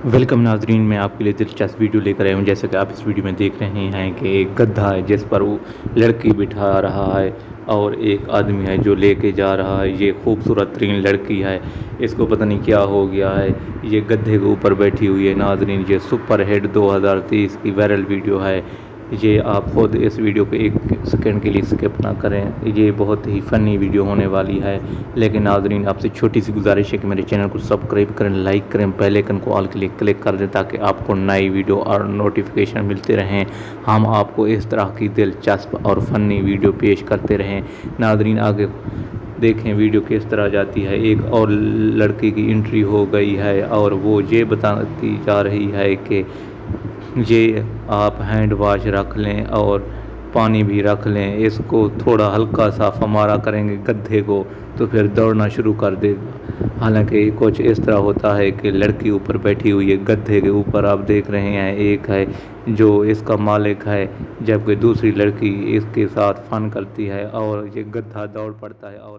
Welcome नाजरीन, मैं आपके लिए दिलचस्प वीडियो लेकर आया हूँ। जैसे कि आप इस वीडियो में देख रहे हैं कि एक गधा है जिस पर वो लड़की बिठा रहा है और एक आदमी है जो लेके जा रहा है। ये खूबसूरत तरीन लड़की है, इसको पता नहीं क्या हो गया है, ये गधे के ऊपर बैठी हुई है। नाजरीन, ये सुपर हिट 2023 की वायरल वीडियो है। ये आप खुद इस वीडियो को एक सेकंड के लिए स्किप ना करें, ये बहुत ही फ़नी वीडियो होने वाली है। लेकिन नाजरीन, आपसे छोटी सी गुजारिश है कि मेरे चैनल को सब्सक्राइब करें, लाइक करें, बेल आइकन को ऑल के लिए क्लिक कर दें ताकि आपको नई वीडियो और नोटिफिकेशन मिलते रहें। हम आपको इस तरह की दिलचस्प और फ़नी वीडियो पेश करते रहें। नाजरीन, आगे देखें वीडियो किस तरह जाती है। एक और लड़की की एंट्री हो गई है और वो ये बताती जा रही है कि ये आप हैंड वाश रख लें और पानी भी रख लें, इसको थोड़ा हल्का सा फमारा करेंगे गड्ढे को तो फिर दौड़ना शुरू कर देगा। हालांकि कुछ इस तरह होता है कि लड़की ऊपर बैठी हुई है, गड्ढे के ऊपर आप देख रहे हैं एक है जो इसका मालिक है, जबकि दूसरी लड़की इसके साथ फन करती है और ये गड्ढा दौड़ पड़ता है और